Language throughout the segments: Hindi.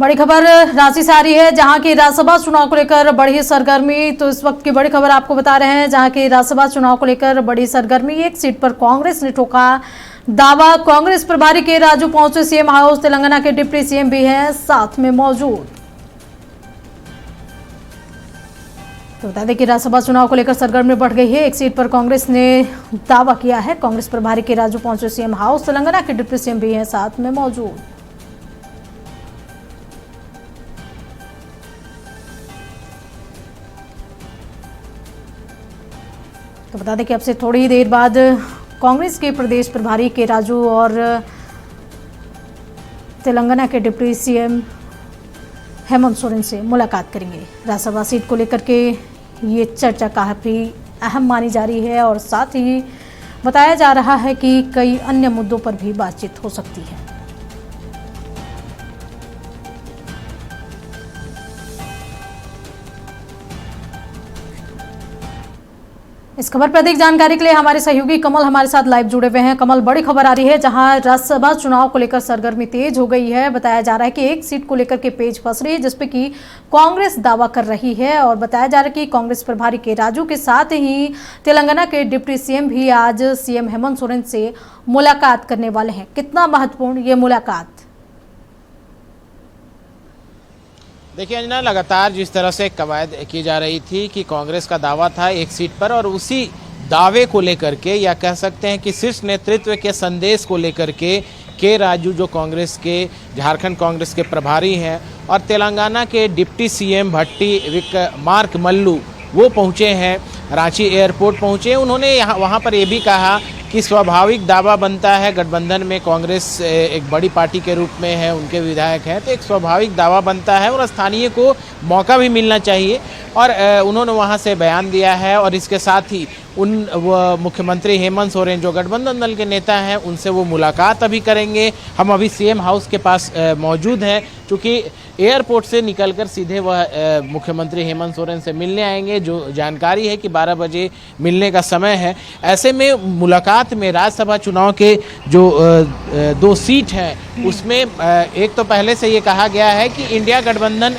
बड़ी खबर रांची से आ रही है, जहां की राज्यसभा चुनाव को लेकर बड़ी सरगर्मी। तो इस वक्त की बड़ी खबर आपको बता रहे हैं, जहां की राज्यसभा चुनाव को लेकर बड़ी सरगर्मी। एक सीट पर कांग्रेस ने ठोका दावा। कांग्रेस प्रभारी के राजू पहुंचे सीएम हाउस। तेलंगाना के डिप्टी सीएम भी हैं साथ में मौजूद। तो बता दें कि राज्यसभा चुनाव को लेकर सरगर्मी बढ़ गई है। एक सीट पर कांग्रेस ने दावा किया है। कांग्रेस प्रभारी के राजू पहुंचे सीएम हाउस। तेलंगाना के डिप्टी सीएम भी हैं साथ में मौजूद। तो बता दें कि अब से थोड़ी ही देर बाद कांग्रेस के प्रदेश प्रभारी के राजू और तेलंगाना के डिप्टी सीएम हेमंत सोरेन से मुलाकात करेंगे। राज्यसभा सीट को लेकर के ये चर्चा काफी अहम मानी जा रही है और साथ ही बताया जा रहा है कि कई अन्य मुद्दों पर भी बातचीत हो सकती है। इस खबर पर अधिक जानकारी के लिए हमारे सहयोगी कमल हमारे साथ लाइव जुड़े हुए हैं। कमल, बड़ी खबर आ रही है, जहां राज्यसभा चुनाव को लेकर सरगर्मी तेज हो गई है। बताया जा रहा है कि एक सीट को लेकर के पेच फंस रही है, जिसपे कि कांग्रेस दावा कर रही है और बताया जा रहा है कि कांग्रेस प्रभारी के राजू के साथ ही तेलंगाना के डिप्टी सीएम भी आज सीएम हेमंत सोरेन से मुलाकात करने वाले हैं। कितना महत्वपूर्ण ये मुलाकात? देखिए अंजना, लगातार जिस तरह से कवायद की जा रही थी कि कांग्रेस का दावा था एक सीट पर, और उसी दावे को लेकर के या कह सकते हैं कि शीर्ष नेतृत्व के संदेश को लेकर के राजू जो कांग्रेस के झारखंड कांग्रेस के प्रभारी हैं और तेलंगाना के डिप्टी सीएम भट्टी विक्रमार्क मल्लू वो पहुँचे हैं, रांची एयरपोर्ट पहुँचे। उन्होंने वहाँ पर ये भी कहा कि स्वाभाविक दावा बनता है, गठबंधन में कांग्रेस एक बड़ी पार्टी के रूप में है, उनके विधायक हैं, तो एक स्वाभाविक दावा बनता है और स्थानीय को मौका भी मिलना चाहिए। और उन्होंने वहां से बयान दिया है और इसके साथ ही मुख्यमंत्री हेमंत सोरेन जो गठबंधन दल के नेता हैं उनसे वो मुलाकात अभी करेंगे। हम अभी सीएम हाउस के पास मौजूद हैं, क्योंकि एयरपोर्ट से निकलकर सीधे वह मुख्यमंत्री हेमंत सोरेन से मिलने आएंगे। जो जानकारी है कि 12 बजे मिलने का समय है। ऐसे में मुलाकात में राज्यसभा चुनाव के जो 2 सीट हैं उसमें एक तो पहले से ये कहा गया है कि इंडिया गठबंधन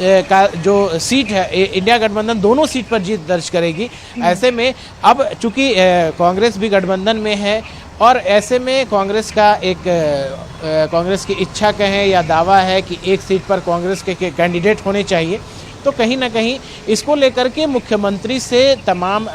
का जो सीट है, इंडिया गठबंधन दोनों सीट पर जीत दर्ज करेगी। ऐसे में अब चूंकि कांग्रेस भी गठबंधन में है और ऐसे में कांग्रेस का कांग्रेस की इच्छा कहें या दावा है कि एक सीट पर कांग्रेस के कैंडिडेट होने चाहिए, तो कहीं ना कहीं इसको लेकर के मुख्यमंत्री से तमाम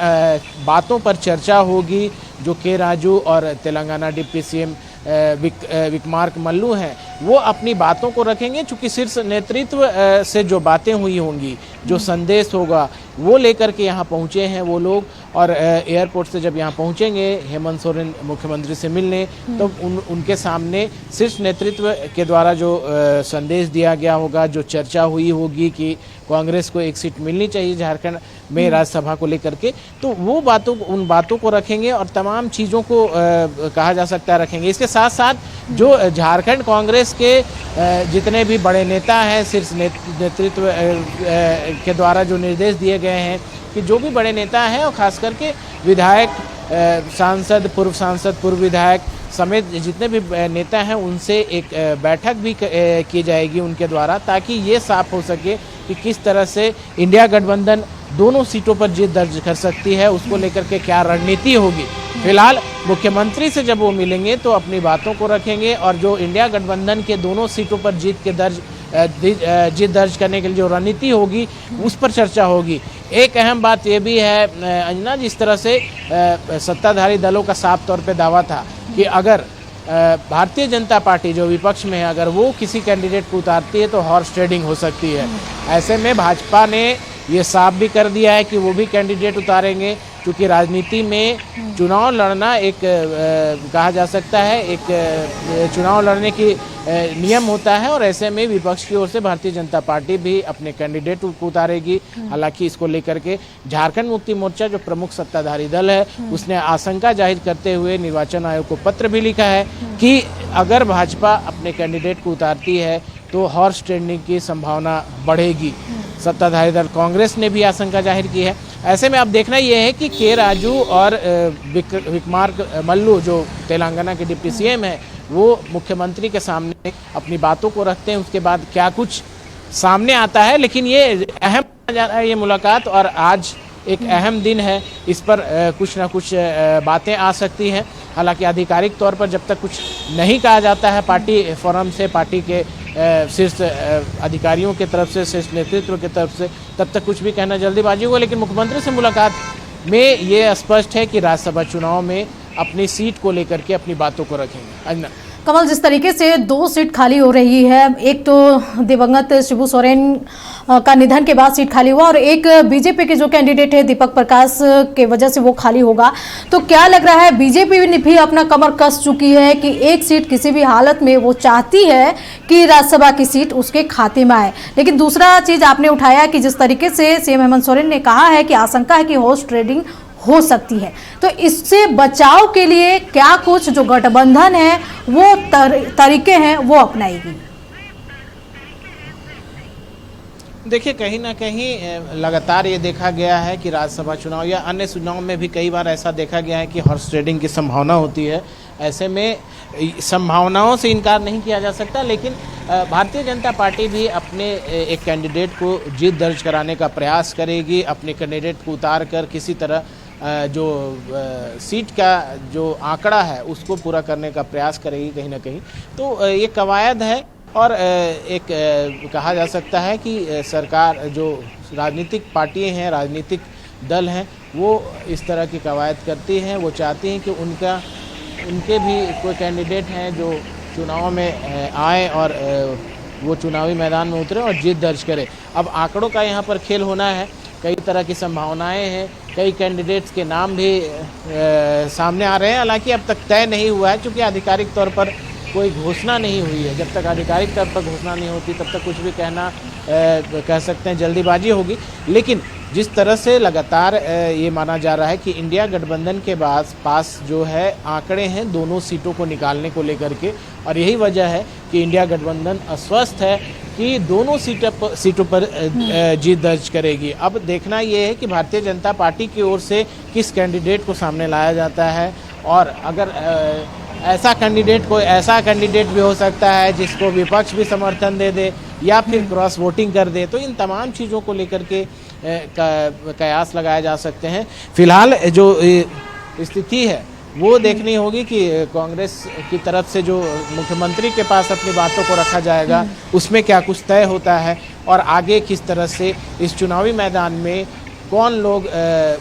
बातों पर चर्चा होगी। जो के राजू और तेलंगाना डिप्टी सीएम विक्रमार्क मल्लू हैं वो अपनी बातों को रखेंगे, चूंकि शीर्ष नेतृत्व से जो बातें हुई होंगी, जो संदेश होगा वो लेकर के यहाँ पहुँचे हैं वो लोग। और एयरपोर्ट से जब यहाँ पहुँचेंगे हेमंत सोरेन मुख्यमंत्री से मिलने, तो उनके सामने शीर्ष नेतृत्व के द्वारा जो संदेश दिया गया होगा, जो चर्चा हुई होगी कि कांग्रेस को एक सीट मिलनी चाहिए झारखंड में राज्यसभा को लेकर के, तो वो उन बातों को रखेंगे और तमाम चीज़ों को कहा जा सकता है रखेंगे। इसके साथ साथ जो झारखंड कांग्रेस के जितने भी बड़े नेता हैं, शीर्ष नेतृत्व के द्वारा जो निर्देश दिए गए हैं कि जो भी बड़े नेता हैं और खास करके विधायक, सांसद, पूर्व विधायक समेत जितने भी नेता हैं उनसे एक बैठक भी की जाएगी उनके द्वारा, ताकि ये साफ हो सके कि किस तरह से इंडिया गठबंधन दोनों सीटों पर जीत दर्ज कर सकती है, उसको लेकर के क्या रणनीति होगी। फिलहाल मुख्यमंत्री से जब वो मिलेंगे तो अपनी बातों को रखेंगे और जो इंडिया गठबंधन के दोनों सीटों पर जीत दर्ज करने के लिए जो रणनीति होगी उस पर चर्चा होगी। एक अहम बात ये भी है अंजना, जिस तरह से सत्ताधारी दलों का साफ तौर पे दावा था कि अगर भारतीय जनता पार्टी जो विपक्ष में है अगर वो किसी कैंडिडेट को उतारती है तो हॉर्स ट्रेडिंग हो सकती है। ऐसे में भाजपा ने ये साफ भी कर दिया है कि वो भी कैंडिडेट उतारेंगे, क्योंकि राजनीति में चुनाव लड़ना एक कहा जा सकता है एक चुनाव लड़ने की नियम होता है। और ऐसे में विपक्ष की ओर से भारतीय जनता पार्टी भी अपने कैंडिडेट को उतारेगी। हालांकि इसको लेकर के झारखंड मुक्ति मोर्चा जो प्रमुख सत्ताधारी दल है उसने आशंका जाहिर करते हुए निर्वाचन आयोग को पत्र भी लिखा है कि अगर भाजपा अपने कैंडिडेट को उतारती है तो हॉर्स ट्रेडिंग की संभावना बढ़ेगी। सत्ताधारी दल कांग्रेस ने भी आशंका जाहिर की है। ऐसे में अब देखना यह है कि के राजू और विक्रमार्क मल्लू जो तेलंगाना के डिप्टी सीएम है वो मुख्यमंत्री के सामने अपनी बातों को रखते हैं। उसके बाद क्या कुछ सामने आता है, लेकिन ये अहम माना जा रहा है ये मुलाकात, और आज एक अहम दिन है। इस पर कुछ ना कुछ बातें आ सकती हैं। हालांकि आधिकारिक तौर पर जब तक कुछ नहीं कहा जाता है पार्टी फोरम से, पार्टी के शीर्ष अधिकारियों की तरफ से, शीर्ष नेतृत्व की तरफ से, तब तक कुछ भी कहना जल्दीबाजी होगा। लेकिन मुख्यमंत्री से मुलाकात में ये स्पष्ट है कि राज्यसभा चुनाव में अपनी सीट को लेकर के अपनी बातों को रखेंगे। अंजना, कमल, जिस तरीके से 2 सीट खाली हो रही है, एक तो दिवंगत शिबू सोरेन का निधन के बाद सीट खाली हुआ और एक बीजेपी के जो कैंडिडेट है दीपक प्रकाश के वजह से वो खाली होगा, तो क्या लग रहा है बीजेपी ने भी अपना कमर कस चुकी है कि एक सीट किसी भी हालत में वो चाहती है कि राज्यसभा की सीट उसके खाते में आए। लेकिन दूसरा चीज आपने उठाया कि जिस तरीके से सीएम हेमंत सोरेन ने कहा है कि आशंका है कि हॉर्स ट्रेडिंग हो सकती है, तो इससे बचाव के लिए क्या कुछ जो गठबंधन है वो तरीके हैं वो अपनाएगी? देखिए, कहीं ना कहीं लगातार ये देखा गया है कि राज्यसभा चुनाव या अन्य चुनाव में भी कई बार ऐसा देखा गया है कि हॉर्स ट्रेडिंग की संभावना होती है। ऐसे में संभावनाओं से इनकार नहीं किया जा सकता, लेकिन भारतीय जनता पार्टी भी अपने एक कैंडिडेट को जीत दर्ज कराने का प्रयास करेगी। अपने कैंडिडेट को उतार कर किसी तरह जो सीट का जो आंकड़ा है उसको पूरा करने का प्रयास करेगी कहीं ना कहीं। तो ये कवायद है, और एक कहा जा सकता है कि सरकार, जो राजनीतिक पार्टियां हैं, राजनीतिक दल हैं, वो इस तरह की कवायद करती हैं। वो चाहती हैं कि उनके भी कोई कैंडिडेट हैं जो चुनाव में आए और वो चुनावी मैदान में उतरे और जीत दर्ज करे। अब आंकड़ों का यहाँ पर खेल होना है, कई तरह की संभावनाएं हैं, कई कैंडिडेट्स के नाम भी सामने आ रहे हैं। हालांकि अब तक तय नहीं हुआ है, क्योंकि आधिकारिक तौर पर कोई घोषणा नहीं हुई है। जब तक आधिकारिक तौर पर घोषणा नहीं होती तब तक कुछ भी कहना कह सकते हैं जल्दीबाजी होगी। लेकिन जिस तरह से लगातार ये माना जा रहा है कि इंडिया गठबंधन के पास जो है आंकड़े हैं दोनों सीटों को निकालने को लेकर के, और यही वजह है कि इंडिया गठबंधन अस्वस्थ है कि दोनों सीटों पर जीत दर्ज करेगी। अब देखना ये है कि भारतीय जनता पार्टी की ओर से किस कैंडिडेट को सामने लाया जाता है, और अगर ऐसा कैंडिडेट भी हो सकता है जिसको विपक्ष भी समर्थन दे दे या फिर क्रॉस वोटिंग कर दे। तो इन तमाम चीज़ों को लेकर के कयास लगाए जा सकते हैं। फिलहाल जो स्थिति है वो देखनी होगी कि कांग्रेस की तरफ से जो मुख्यमंत्री के पास अपनी बातों को रखा जाएगा उसमें क्या कुछ तय होता है, और आगे किस तरह से इस चुनावी मैदान में कौन लोग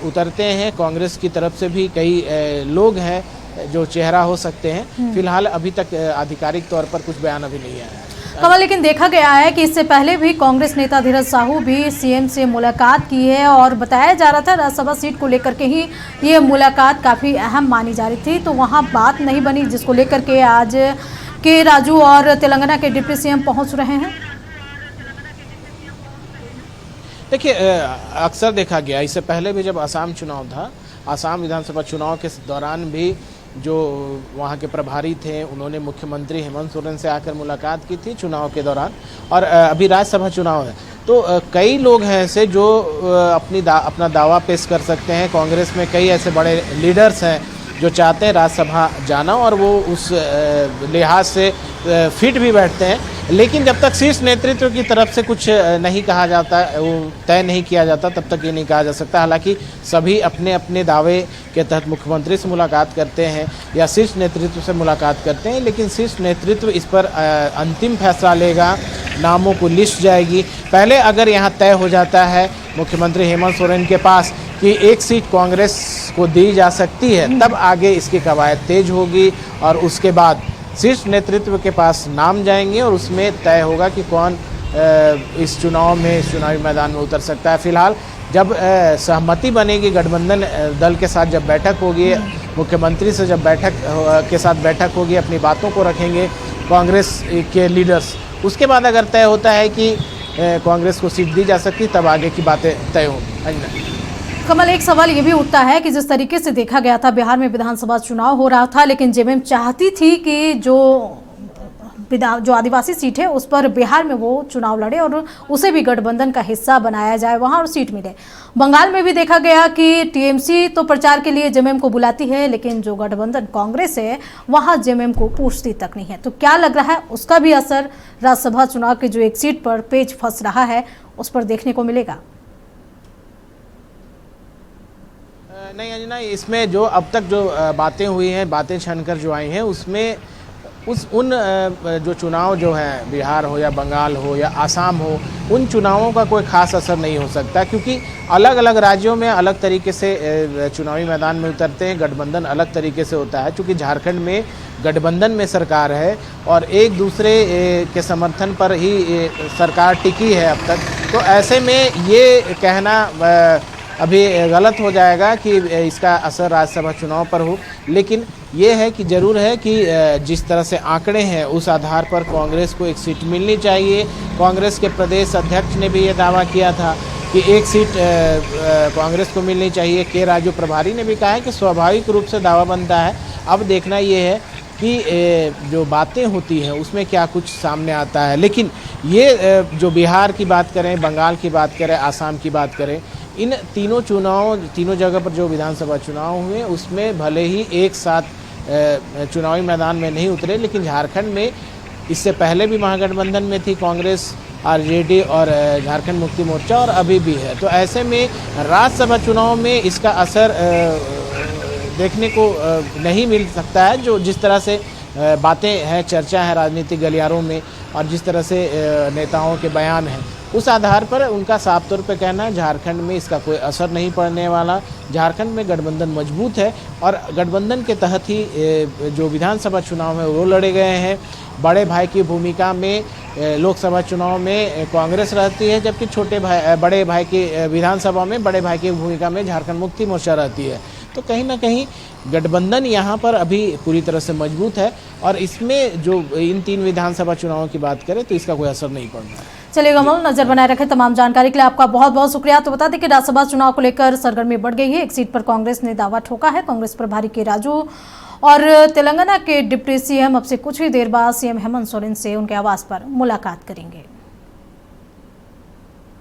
उतरते हैं। कांग्रेस की तरफ से भी कई लोग हैं जो चेहरा हो सकते हैं। फिलहाल अभी तक आधिकारिक तौर पर कुछ बयान अभी नहीं आया है। कमल, लेकिन देखा गया है कि इससे पहले भी कांग्रेस नेता धीरज साहू भी सीएम से मुलाकात की है और बताया जा रहा था राज्यसभा सीट को लेकर के ही ये मुलाकात काफ़ी अहम मानी जा रही थी, तो वहाँ बात नहीं बनी, जिसको लेकर के आज के राजू और तेलंगाना के डिप्टी सीएम पहुँच रहे हैं। देखिए, अक्सर देखा गया, इससे पहले भी जब असम चुनाव था, असम विधानसभा चुनाव के दौरान भी जो वहाँ के प्रभारी थे उन्होंने मुख्यमंत्री हेमंत सोरेन से आकर मुलाकात की थी चुनाव के दौरान। और अभी राज्यसभा चुनाव है तो कई लोग हैं ऐसे जो अपना दावा पेश कर सकते हैं। कांग्रेस में कई ऐसे बड़े लीडर्स हैं जो चाहते हैं राज्यसभा जाना, और वो उस लिहाज से फिट भी बैठते हैं। लेकिन जब तक शीर्ष नेतृत्व की तरफ से कुछ नहीं कहा जाता, वो तय नहीं किया जाता, तब तक ये नहीं कहा जा सकता। हालांकि सभी अपने अपने दावे के तहत मुख्यमंत्री से मुलाकात करते हैं या शीर्ष नेतृत्व से मुलाकात करते हैं, लेकिन शीर्ष नेतृत्व इस पर अंतिम फैसला लेगा, नामों को लिस्ट जाएगी। पहले अगर यहाँ तय हो जाता है मुख्यमंत्री हेमंत सोरेन के पास कि एक सीट कांग्रेस को दी जा सकती है, तब आगे इसकी कवायद तेज होगी और उसके बाद शीर्ष नेतृत्व के पास नाम जाएंगे और उसमें तय होगा कि कौन इस चुनाव में, इस चुनावी मैदान में उतर सकता है। फिलहाल जब सहमति बनेगी, गठबंधन दल के साथ जब बैठक होगी, मुख्यमंत्री से जब बैठक होगी, अपनी बातों को रखेंगे कांग्रेस के लीडर्स, उसके बाद अगर तय होता है कि कांग्रेस को सीट दी जा सकती, तब आगे की बातें तय होंगी। कमल, एक सवाल ये भी उठता है कि जिस तरीके से देखा गया था बिहार में विधानसभा चुनाव हो रहा था, लेकिन जेएमएम चाहती थी कि जो जो आदिवासी सीट है उस पर बिहार में वो चुनाव लड़े और उसे भी गठबंधन का हिस्सा बनाया जाए वहां और सीट मिले। बंगाल में भी देखा गया कि टीएमसी तो प्रचार के लिए जेएमएम को बुलाती है, लेकिन जो गठबंधन कांग्रेस है वहां जेएमएम को पूछती तक नहीं है। तो क्या लग रहा है उसका भी असर राज्यसभा चुनाव की जो एक सीट पर पेच फंस रहा है उस पर देखने को मिलेगा? नहीं अंजना, इसमें जो अब तक जो बातें हुई हैं, बातें छनकर जो आई हैं, उसमें उन जो चुनाव जो है बिहार हो या बंगाल हो या आसाम हो, उन चुनावों का कोई खास असर नहीं हो सकता, क्योंकि अलग अलग राज्यों में अलग तरीके से चुनावी मैदान में उतरते हैं। गठबंधन अलग तरीके से होता है, क्योंकि झारखंड में गठबंधन में सरकार है और एक दूसरे के समर्थन पर ही सरकार टिकी है अब तक। तो ऐसे में ये कहना अभी गलत हो जाएगा कि इसका असर राज्यसभा चुनाव पर हो, लेकिन ये है कि ज़रूर है कि जिस तरह से आंकड़े हैं उस आधार पर कांग्रेस को एक सीट मिलनी चाहिए। कांग्रेस के प्रदेश अध्यक्ष ने भी ये दावा किया था कि एक सीट कांग्रेस को मिलनी चाहिए। के राजू प्रभारी ने भी कहा है कि स्वाभाविक रूप से दावा बनता है। अब देखना ये है कि जो बातें होती हैं उसमें क्या कुछ सामने आता है। लेकिन ये जो बिहार की बात करें, बंगाल की बात करें, आसाम की बात करें, इन तीनों जगह पर जो विधानसभा चुनाव हुए उसमें भले ही एक साथ चुनावी मैदान में नहीं उतरे, लेकिन झारखंड में इससे पहले भी महागठबंधन में थी कांग्रेस, आरजेडी और झारखंड मुक्ति मोर्चा, और अभी भी है। तो ऐसे में राज्यसभा चुनाव में इसका असर देखने को नहीं मिल सकता है। जो जिस तरह से बातें हैं, चर्चा है राजनीतिक गलियारों में, और जिस तरह से नेताओं के बयान हैं, उस आधार पर उनका साफ तौर पे कहना है झारखंड में इसका कोई असर नहीं पड़ने वाला। झारखंड में गठबंधन मजबूत है और गठबंधन के तहत ही जो विधानसभा चुनाव है वो लड़े गए हैं। बड़े भाई की भूमिका में लोकसभा चुनाव में कांग्रेस रहती है, जबकि बड़े भाई की विधानसभा में बड़े भाई की भूमिका में झारखंड मुक्ति मोर्चा रहती है। तो कहीं ना कहीं गठबंधन यहाँ पर अभी पूरी तरह से मजबूत है, और इसमें जो इन 3 विधानसभा चुनावों की बात करें तो इसका कोई असर नहीं पड़ना है। चलिए कमल, नजर बनाए रखें। तमाम जानकारी के लिए आपका बहुत बहुत शुक्रिया। तो बता दें कि राज्यसभा चुनाव को लेकर सरगर्मी बढ़ गई है। एक सीट पर कांग्रेस ने दावा ठोका है। कांग्रेस प्रभारी के राजू और तेलंगाना के डिप्टी सीएम अब से कुछ ही देर बाद सीएम हेमंत सोरेन से उनके आवास पर मुलाकात करेंगे।